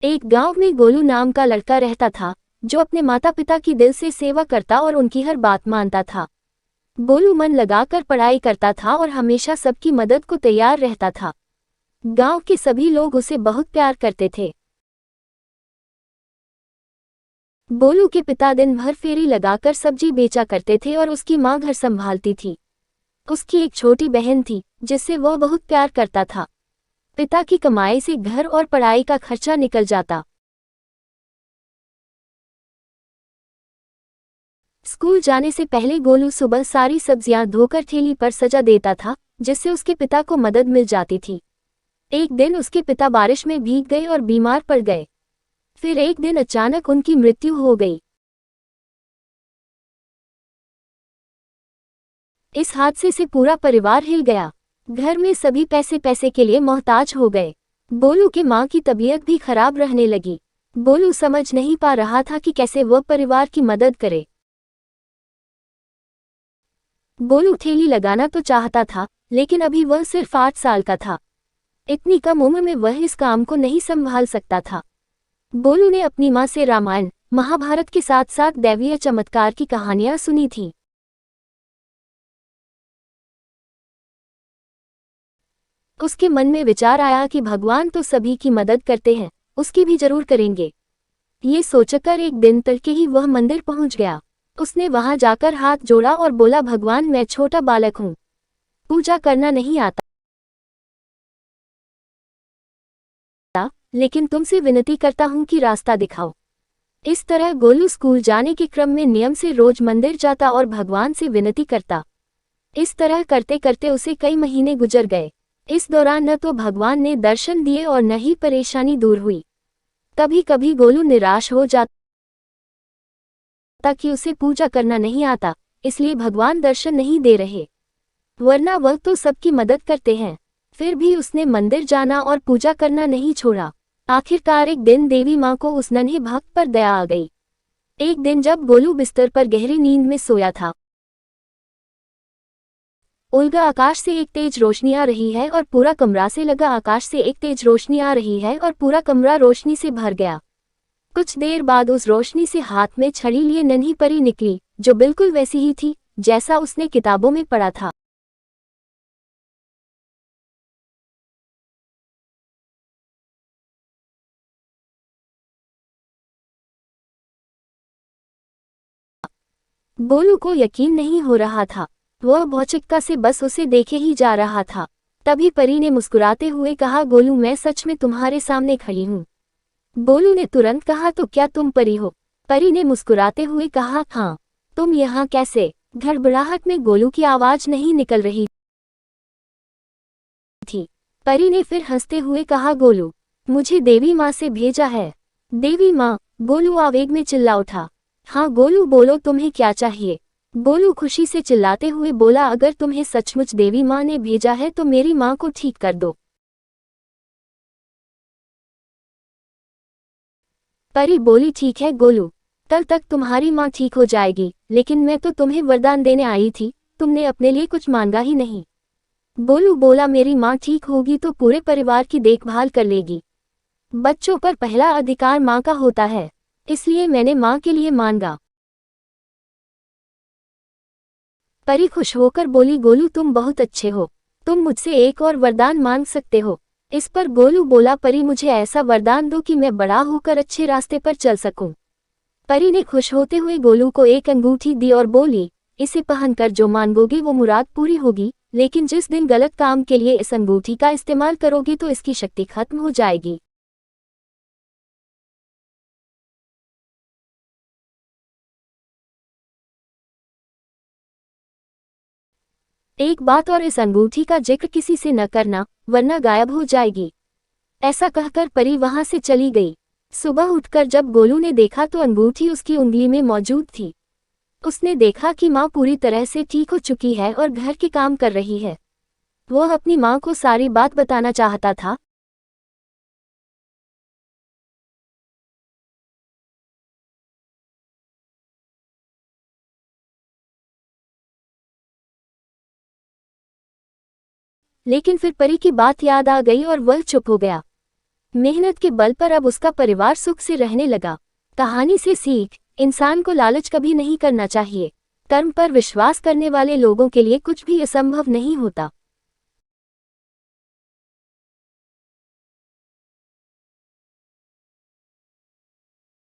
एक गांव में गोलू नाम का लड़का रहता था, जो अपने माता पिता की दिल से सेवा करता और उनकी हर बात मानता था। गोलू मन लगाकर पढ़ाई करता था और हमेशा सबकी मदद को तैयार रहता था। गांव के सभी लोग उसे बहुत प्यार करते थे। गोलू के पिता दिन भर फेरी लगाकर सब्जी बेचा करते थे और उसकी मां घर संभालती थी। उसकी एक छोटी बहन थी, जिससे वह बहुत प्यार करता था। पिता की कमाई से घर और पढ़ाई का खर्चा निकल जाता। स्कूल जाने से पहले गोलू सुबह सारी सब्जियां धोकर ठेली पर सजा देता था, जिससे उसके पिता को मदद मिल जाती थी। एक दिन उसके पिता बारिश में भीग गए और बीमार पड़ गए। फिर एक दिन अचानक उनकी मृत्यु हो गई। इस हादसे से पूरा परिवार हिल गया। घर में सभी पैसे पैसे के लिए मोहताज हो गए। गोलू की मां की तबीयत भी खराब रहने लगी। गोलू समझ नहीं पा रहा था कि कैसे वह परिवार की मदद करे। गोलू ठेली लगाना तो चाहता था, लेकिन अभी वह सिर्फ 8 साल का था। इतनी कम उम्र में वह इस काम को नहीं संभाल सकता था। गोलू ने अपनी मां से रामायण, महाभारत के साथ साथ दैवीय चमत्कार की कहानियां सुनी थीं। उसके मन में विचार आया कि भगवान तो सभी की मदद करते हैं, उसकी भी जरूर करेंगे। ये सोचकर एक दिन तड़के ही वह मंदिर पहुंच गया। उसने वहां जाकर हाथ जोड़ा और बोला, भगवान मैं छोटा बालक हूँ, पूजा करना नहीं आता, लेकिन तुमसे विनती करता हूँ कि रास्ता दिखाओ। इस तरह गोलू स्कूल जाने के क्रम में नियम से रोज मंदिर जाता और भगवान से विनती करता। इस तरह करते करते उसे कई महीने गुजर गए। इस दौरान न तो भगवान ने दर्शन दिए और न ही परेशानी दूर हुई। कभी कभी गोलू निराश हो जाता कि उसे पूजा करना नहीं आता, इसलिए भगवान दर्शन नहीं दे रहे, वरना वह तो सबकी मदद करते हैं। फिर भी उसने मंदिर जाना और पूजा करना नहीं छोड़ा। आखिरकार एक दिन देवी माँ को उस नन्हे भक्त पर दया आ गई। एक दिन जब गोलू बिस्तर पर गहरी नींद में सोया था, उल्गा आकाश से एक तेज रोशनी आ रही है और पूरा कमरा से लगा आकाश से एक तेज रोशनी आ रही है और पूरा कमरा रोशनी से भर गया। कुछ देर बाद उस रोशनी से हाथ में छड़ी लिए नन्ही परी निकली, जो बिल्कुल वैसी ही थी जैसा उसने किताबों में पढ़ा था। गोलू को यकीन नहीं हो रहा था। वह भौचक्का से बस उसे देखे ही जा रहा था। तभी परी ने मुस्कुराते हुए कहा, गोलू मैं सच में तुम्हारे सामने खड़ी हूँ। गोलू ने तुरंत कहा, तो क्या तुम परी हो? परी ने मुस्कुराते हुए कहा, हाँ। तुम यहाँ कैसे? घड़बड़ाहट में गोलू की आवाज नहीं निकल रही थी। परी ने फिर हंसते हुए कहा, गोलू मुझे देवी माँ से भेजा है। देवी माँ? गोलू आवेग में चिल्ला उठा। हाँ गोलू बोलो, तुम्हें क्या चाहिए? गोलू खुशी से चिल्लाते हुए बोला, अगर तुम्हें सचमुच देवी माँ ने भेजा है तो मेरी माँ को ठीक कर दो। परी बोली, ठीक है गोलू, कल तक तुम्हारी माँ ठीक हो जाएगी, लेकिन मैं तो तुम्हें वरदान देने आई थी, तुमने अपने लिए कुछ मांगा ही नहीं। गोलू बोला, मेरी माँ ठीक होगी तो पूरे परिवार की देखभाल कर लेगी। बच्चों पर पहला अधिकार माँ का होता है, इसलिए मैंने माँ के लिए मांगा। परी खुश होकर बोली, गोलू तुम बहुत अच्छे हो, तुम मुझसे एक और वरदान मांग सकते हो। इस पर गोलू बोला, परी मुझे ऐसा वरदान दो कि मैं बड़ा होकर अच्छे रास्ते पर चल सकूं। परी ने खुश होते हुए गोलू को एक अंगूठी दी और बोली, इसे पहनकर जो मांगोगे वो मुराद पूरी होगी, लेकिन जिस दिन गलत काम के लिए इस अंगूठी का इस्तेमाल करोगे तो इसकी शक्ति खत्म हो जाएगी। एक बात और, इस अंगूठी का जिक्र किसी से न करना, वरना गायब हो जाएगी। ऐसा कहकर परी वहां से चली गई। सुबह उठकर जब गोलू ने देखा तो अंगूठी उसकी उंगली में मौजूद थी। उसने देखा कि माँ पूरी तरह से ठीक हो चुकी है और घर के काम कर रही है। वह अपनी माँ को सारी बात बताना चाहता था, लेकिन फिर परी की बात याद आ गई और वह चुप हो गया। मेहनत के बल पर अब उसका परिवार सुख से रहने लगा। कहानी से सीख, इंसान को लालच कभी नहीं करना चाहिए। कर्म पर विश्वास करने वाले लोगों के लिए कुछ भी असंभव नहीं होता।